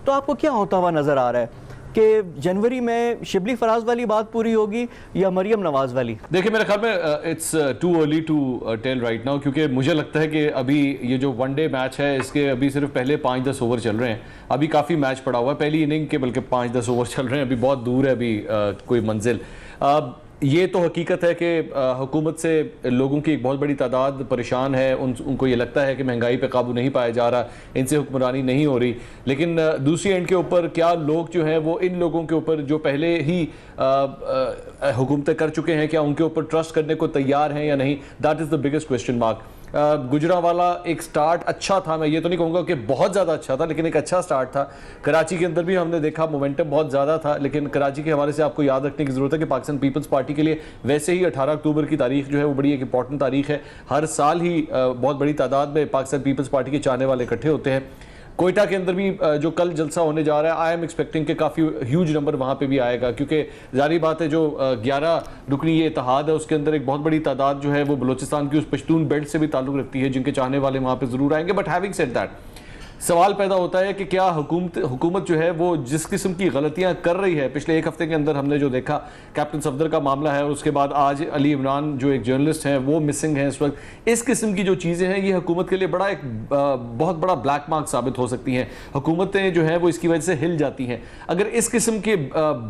तो आपको क्या होता हुआ नज़र आ रहा है कि जनवरी में शिबली फराज वाली बात पूरी होगी या मरियम नवाज वाली? देखिए मेरे ख्याल में it's too early to tell right now, क्योंकि मुझे लगता है कि अभी ये जो वनडे मैच है इसके अभी सिर्फ पहले 5-10 ओवर चल रहे हैं। अभी काफ़ी मैच पड़ा हुआ है, पहली इनिंग के बल्कि 5-10 ओवर चल रहे हैं, अभी बहुत दूर है अभी कोई मंजिल। ये तो हकीकत है कि हुकूमत से लोगों की एक बहुत बड़ी तादाद परेशान है, उनको ये लगता है कि महंगाई पे काबू नहीं पाया जा रहा, इनसे हुक्मरानी नहीं हो रही। लेकिन दूसरी एंड के ऊपर क्या लोग जो हैं वो इन लोगों के ऊपर जो पहले ही हुकूमतें कर चुके हैं, क्या उनके ऊपर ट्रस्ट करने को तैयार हैं या नहीं? That is the biggest question mark. Gujranwala एक स्टार्ट अच्छा था, मैं ये तो नहीं कहूँगा कि बहुत ज़्यादा अच्छा था, लेकिन एक अच्छा स्टार्ट था। कराची के अंदर भी हमने देखा मोमेंटम बहुत ज़्यादा था, लेकिन कराची के हवाले से आपको याद रखने की ज़रूरत है कि पाकिस्तान पीपल्स पार्टी के लिए वैसे ही 18 अक्टूबर की तारीख जो है वो बड़ी एक इंपॉर्टेंट तारीख है। हर साल ही बहुत बड़ी तादाद में पाकिस्तान पीपल्स पार्टी के चाहने वाले इकट्ठे होते हैं। कोयटा के अंदर भी जो कल जलसा होने जा रहा है, आई एम एक्सपेक्टिंग कि काफ़ी ह्यूज नंबर वहाँ पे भी आएगा, क्योंकि जारी बात है जो 11 रुकनी ये इत्तेहाद है उसके अंदर एक बहुत बड़ी तादाद जो है वो बलूचिस्तान की उस पश्तून बेल्ट से भी ताल्लुक़ रखती है, जिनके चाहने वाले वहाँ पे ज़रूर आएंगे। बट हैविंग सेड दैट, सवाल पैदा होता है कि क्या हुकूमत जो है वो जिस किस्म की गलतियां कर रही है, पिछले एक हफ्ते के अंदर हमने जो देखा कैप्टन सफदर का मामला है, उसके बाद आज अली इमरान जो एक जर्नलिस्ट हैं वो मिसिंग हैं इस वक्त, इस किस्म की जो चीज़ें हैं ये हुकूमत के लिए बड़ा एक बहुत बड़ा ब्लैक मार्क साबित हो सकती हैं। हुकूमतें जो है वो इसकी वजह से हिल जाती हैं। अगर इस किस्म के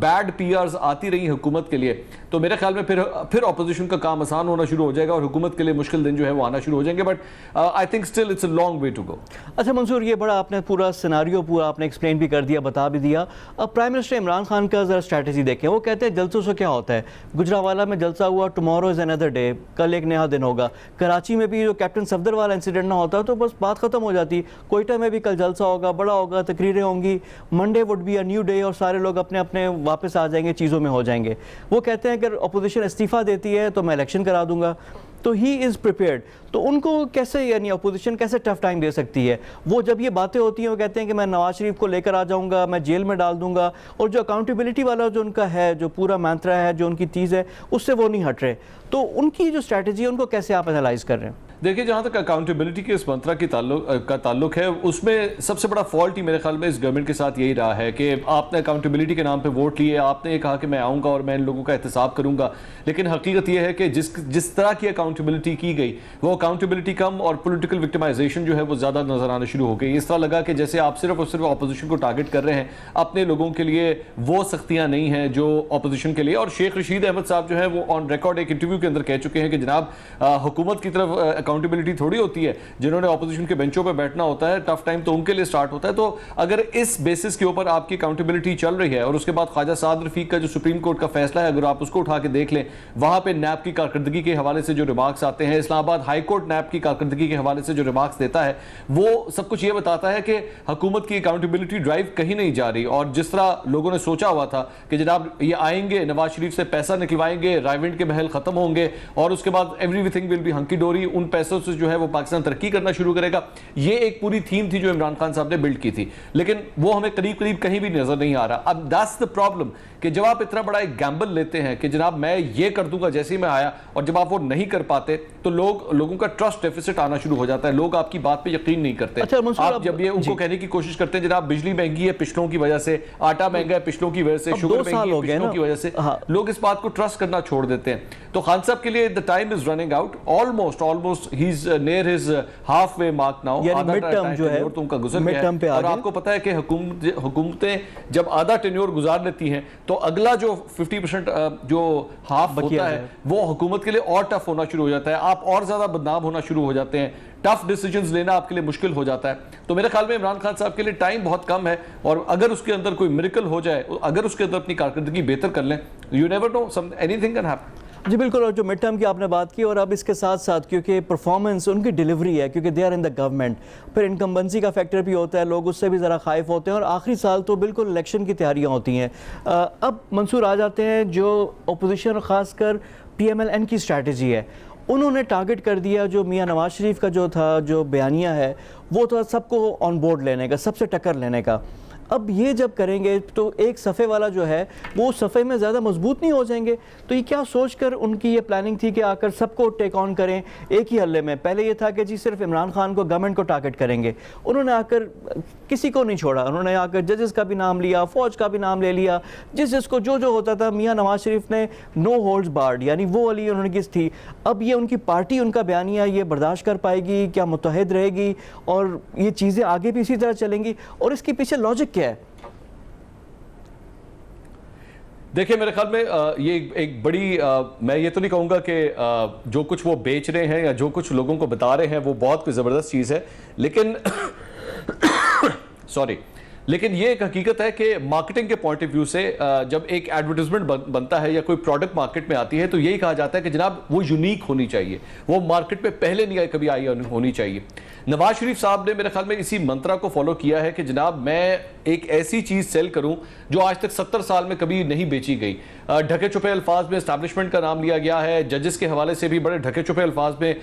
बैड पीआर्स आती रही हुकूमत के लिए तो मेरे ख्याल में फिर अपोजिशन का काम आसान होना शुरू हो जाएगा और हुकूमत के लिए मुश्किल दिन जो है वो आना शुरू हो जाएंगे। But I think still it's a long way to go. अच्छा मंसूर, ये बड़ा आपने पूरा सिनारियो पूरा आपने एक्सप्लेन भी कर दिया, बता भी दिया। अब प्राइम मिनिस्टर इमरान खान का ज़रा स्ट्रैटेजी देखें। वो कहते हैं जलसों से क्या होता है, गुजरांवाला में जलसा हुआ, टुमारो इज़ अनदर डे, कल एक नया दिन होगा। कराची में भी जो कैप्टन सफदर वाला इंसिडेंट ना होता तो बस बात ख़त्म हो जाती। कोयटा में भी कल जलसा होगा, बड़ा होगा, तकरीरें होंगी, Monday would be a new day और सारे लोग अपने अपने वापस आ जाएंगे, चीज़ों में हो जाएंगे। वो कहते हैं अगर अपोजिशन इस्तीफ़ा देती है तो मैं इलेक्शन करा दूंगा। तो ही इज़ प्रिपेयर्ड। तो उनको कैसे, यानी अपोजिशन कैसे टफ टाइम दे सकती है? वो जब ये बातें होती हैं वो कहते हैं कि मैं नवाज शरीफ को लेकर आ जाऊंगा, मैं जेल में डाल दूंगा, और जो अकाउंटेबिलिटी वाला जो उनका है, जो पूरा मंत्रा है, जो उनकी चीज़ है, उससे वो नहीं हट रहे। तो उनकी जो स्ट्रैटेजी है उनको कैसे आप एनालाइज कर रहे हैं? देखिए, जहाँ तक अकाउंटेबिलिटी के इस मंत्रा की ताल्लुक है, उसमें सबसे बड़ा फॉल्ट ही मेरे ख्याल में इस गवर्नमेंट के साथ यही रहा है कि आपने अकाउंटेबिलिटी के नाम पे वोट लिए, आपने ये कहा कि मैं आऊँगा और मैं इन लोगों का एहतसाब करूँगा, लेकिन हकीकत यह है कि जिस तरह की अकाउंटेबिलिटी की गई वो अकाउंटेबिलिटी कम और पोलिटिकल विक्टिमाइजेशन जो है वो ज़्यादा नजर आना शुरू हो गई। इस तरह लगा कि जैसे आप सिर्फ और सिर्फ अपोजिशन को टारगेट कर रहे हैं, अपने लोगों के लिए वो सख्तियाँ नहीं हैं जो अपोजिशन के लिए। और शेख रशीद अहमद साहब जो है वो ऑन रिकॉर्ड एक इंटरव्यू के अंदर कह चुके हैं कि जनाब हुकूमत की तरफ अकाउंटेबिलिटी थोड़ी होती है, जिन्होंने अपोजिशन के बेंचों पर बैठना होता है, टफ टाइम तो उनके लिए स्टार्ट होता है। तो अगर इस बेसिस के ऊपर आपकी अकाउंटेबिलिटी चल रही है और उसके बाद ख्वाजा साद रफीक का जो सुप्रीम कोर्ट का फैसला है, अगर आप उसको उठा के देख लें, वहां पे नैब की कारकर्दगी के हवाले से जो रिमार्क्स आते हैं, इस्लामाबाद हाई कोर्ट नैब की कारकर्दगी के हवाले से जो रिमार्क्स देता है, वो सब कुछ ये बताता है कि हुकूमत की अकाउंटेबिलिटी ड्राइव कहीं नहीं जा रही। और जिस तरह लोगों ने सोचा हुआ था कि जनाब ये आएंगे, नवाज शरीफ से पैसा निकलवाएंगे, रायविंड के महल खत्म होंगे और उसके बाद एवरीथिंग विल बी हंकी डोरी, उन पैसों से जो है वो पाकिस्तान तरक्की करना शुरू करेगा, ये एक पूरी थीम थी जो इमरान खान साहब ने बिल्ड की थी, लेकिन वो हमें करीब करीब कहीं भी नजर नहीं आ रहा। अब दैट्स द प्रॉब्लम कि जब आप इतना बड़ा एक गैम्बल लेते हैं कि जनाब मैं ये कर दूंगा जैसे ही मैं आया, और जब आप वो नहीं कर पाते तो लोगों का ट्रस्ट डेफिसिट आना शुरू हो जाता है, लोग आपकी बात पे यकीन नहीं करते। अच्छा, आप जब ये उनको कहने की कोशिश करते हैं जनाब बिजली महंगी है पिछलों की वजह से, आटा महंगा है पिछलों की वजह से, शुगर महंगी है पिछलों की वजह से, लोग इस बात को ट्रस्ट करना छोड़ देते हैं। तो खान साहब के लिए the time is running out, almost he is near his half way mark now. Mid term जो है उनका गुजर गया है, और आपको पता है कि हुकूमतें जब आधा टेन्योर गुजार लेती हैं तो अगला जो 50% जो हाफ होता है वो हुकूमत के लिए और टफ होना शुरू हो जाता है, आप और ज्यादा बदनाम होना शुरू हो जाते हैं, टफ डिसीजंस लेना आपके लिए मुश्किल हो जाता है। तो मेरे ख्याल में इमरान खान साहब के लिए टाइम बहुत कम है, और अगर उसके अंदर कोई मिरेकल हो जाए, अगर उसके अंदर अपनी कारकर्दगी बेहतर कर लें, you never know, anything can happen. जी बिल्कुल। और जो मिड टर्म की आपने बात की, और अब इसके साथ साथ क्योंकि परफॉर्मेंस उनकी डिलीवरी है, क्योंकि they are in the government, फिर इनकम्बेंसी का फैक्टर भी होता है, लोग उससे भी ज़रा खाइफ होते हैं, और आखिरी साल तो बिल्कुल इलेक्शन की तैयारियां होती हैं। अब मंसूर आ जाते हैं जो अपोजिशन, ख़ासकर PMLN की स्ट्रैटेजी है, उन्होंने टारगेट कर दिया जो मियाँ नवाज शरीफ का जो था, जो बयानिया है, वो तो सबको ऑन बोर्ड लेने का, सबसे टक्कर लेने का। अब ये जब करेंगे तो एक सफ़े वाला जो है वो सफ़े में ज़्यादा मजबूत नहीं हो जाएंगे। तो ये क्या सोचकर उनकी ये प्लानिंग थी कि आकर सबको टेक ऑन करें एक ही हल्ले में। पहले ये था कि जी सिर्फ इमरान खान को, गवर्नमेंट को टारगेट करेंगे, उन्होंने आकर किसी को नहीं छोड़ा। उन्होंने आकर जजेस का भी नाम लिया, फौज का भी नाम ले लिया, जिसको जो होता था। मियाँ नवाज शरीफ ने नो होल्ड्स बार्ड, यानी वो वाली उन्होंने किस थी। अब ये उनकी पार्टी, उनका बयानिया ये बर्दाश्त कर पाएगी क्या, मुत्तहिद रहेगी, और ये चीज़ें आगे भी इसी तरह चलेंगी, और इसके पीछे लॉजिक क्या है? देखिए मेरे ख्याल में ये एक बड़ी मैं ये तो नहीं कहूँगा कि जो कुछ वो बेच रहे हैं या जो कुछ लोगों को बता रहे हैं वो बहुत कोई ज़बरदस्त चीज़ है, लेकिन सॉरी, लेकिन ये एक हकीकत है कि मार्केटिंग के पॉइंट ऑफ व्यू से जब एक एडवर्टाइजमेंट बनता है या कोई प्रोडक्ट मार्केट में आती है तो यही कहा जाता है कि जनाब वो यूनिक होनी चाहिए, वो मार्केट में पहले नहीं कभी आई होनी चाहिए। नवाज शरीफ साहब ने मेरे ख्याल में इसी मंत्रा को फॉलो किया है कि जनाब मैं एक ऐसी चीज़ सेल करूं जो आज तक 70 साल में कभी नहीं बेची गई। ढके छुपे अल्फाज में एस्टैब्लिशमेंट का नाम लिया गया है, जजेस के हवाले से भी बड़े ढके छुपे अल्फाज में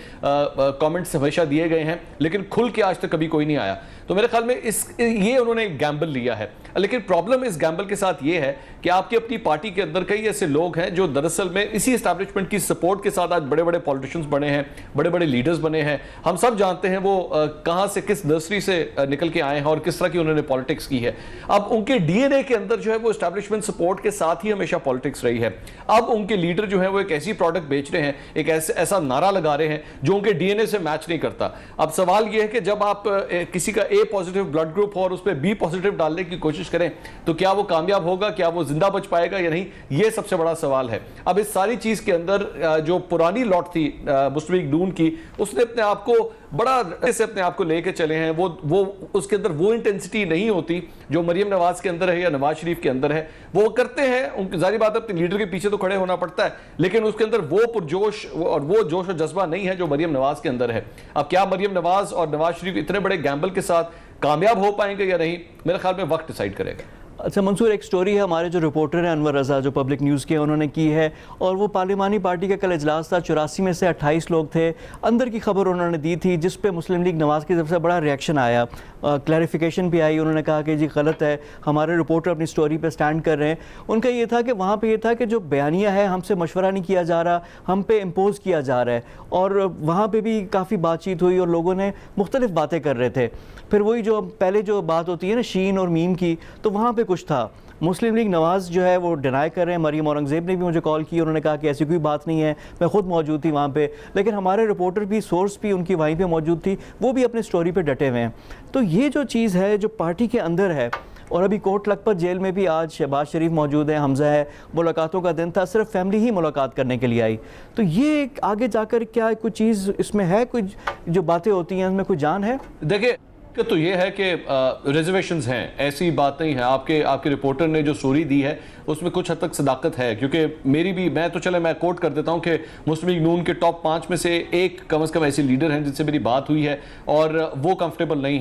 कमेंट्स हमेशा दिए गए हैं, लेकिन खुल के आज तक कभी कोई नहीं आया। तो मेरे ख्याल में ये उन्होंने एक गैम्बल लिया है। लेकिन प्रॉब्लम इस गैम्बल के साथ ये है कि आपकी अपनी पार्टी के अंदर कई ऐसे लोग हैं जो दरअसल में इसी एस्टैब्लिशमेंट की सपोर्ट के साथ आज बड़े बड़े पॉलिटिशियंस बने हैं, बड़े बड़े लीडर्स बने हैं। हम सब जानते हैं वो कहां से, किस नर्सरी से निकल के आए हैं और किस तरह की उन्होंने पॉलिटिक्स की है। अब उनके डीएनए के अंदर जो है वो एस्टैब्लिशमेंट सपोर्ट के साथ ही हमेशा पॉलिटिक्स रही है। अब उनके लीडर जो है वो एक ऐसी प्रोडक्ट बेच रहे हैं, एक ऐसा नारा लगा रहे हैं जो उनके डीएनए से मैच नहीं करता। अब सवाल यह है कि जब आप किसी का ए पॉजिटिव ब्लड ग्रुप हो और उस पर बी पॉजिटिव डालने की कोशिश करें तो क्या वो कामयाब होगा, क्या वो जिंदा बच पाएगा या नहीं, ये सबसे बड़ा सवाल है। अब इस सारी चीज के अंदर जो पुरानी लॉट थी मुस्लिम लीग नून की, उसने अपने आप को बड़ा से अपने आप को लेके चले हैं। वो उसके अंदर वो इंटेंसिटी नहीं होती जो मरियम नवाज के अंदर है या नवाज शरीफ के अंदर है। वो करते हैं, उनकी जारी बात है, अपने लीडर के पीछे तो खड़े होना पड़ता है, लेकिन उसके अंदर वो पुरजोश और वो जोश और जज्बा नहीं है जो मरियम नवाज के अंदर है। अब क्या मरियम नवाज और नवाज शरीफ इतने बड़े गैम्बल के साथ कामयाब हो पाएंगे या नहीं, मेरे ख्याल में वक्त डिसाइड करेगा। अच्छा मंसूर, एक स्टोरी है हमारे जो रिपोर्टर हैं अनवर रज़ा, जो पब्लिक न्यूज़ के, उन्होंने की है, और वो पार्लिमानी पार्टी का कल इजलास था, 84 में से 28 लोग थे। अंदर की खबर उन्होंने दी थी जिस पे मुस्लिम लीग नवाज़ की तरफ से बड़ा रिएक्शन आया, क्लैरिफिकेशन भी आई। उन्होंने कहा कि जी गलत है, हमारे रिपोर्टर अपनी स्टोरी पे स्टैंड कर रहे हैं। उनका ये था कि वहाँ पे ये था कि जो बयानिया है हमसे मशवरा नहीं किया जा रहा, हम पे इम्पोज किया जा रहा है। और वहाँ पे भी काफ़ी बातचीत हुई और लोगों ने मुख्तलिफ बातें कर रहे थे। फिर वही जो पहले जो बात होती है ना शीन और मीम की, तो वहाँ पे कुछ था। मुस्लिम लीग नवाज़ जो है वो डिनाई कर रहे हैं। मरियम औरंगज़ेब ने भी मुझे कॉल की, उन्होंने कहा कि ऐसी कोई बात नहीं है, मैं खुद मौजूद थी वहाँ पे। लेकिन हमारे रिपोर्टर भी, सोर्स भी उनकी वहीं पे मौजूद थी, वो भी अपनी स्टोरी पे डटे हुए हैं। तो ये जो चीज़ है जो पार्टी के अंदर है, और अभी कोट लखपत जेल में भी आज शहबाज शरीफ मौजूद है, हमजा है, मुलाकातों का दिन था, सिर्फ फैमिली ही मुलाकात करने के लिए आई। तो ये आगे जाकर क्या कोई चीज़ इसमें है, कुछ जो बातें होती हैं उसमें कोई जान है? देखिए तो ये है कि रिजर्वेशंस हैं, ऐसी बात नहीं है। आपके रिपोर्टर ने जो स्टोरी दी है उसमें कुछ हद तक सदाकत है, क्योंकि मैं कोट कर देता हूं कि मुस्लिम लीग नून के टॉप 5 में से एक कम से कम ऐसे लीडर हैं जिनसे मेरी बात हुई है और वो कंफर्टेबल नहीं है।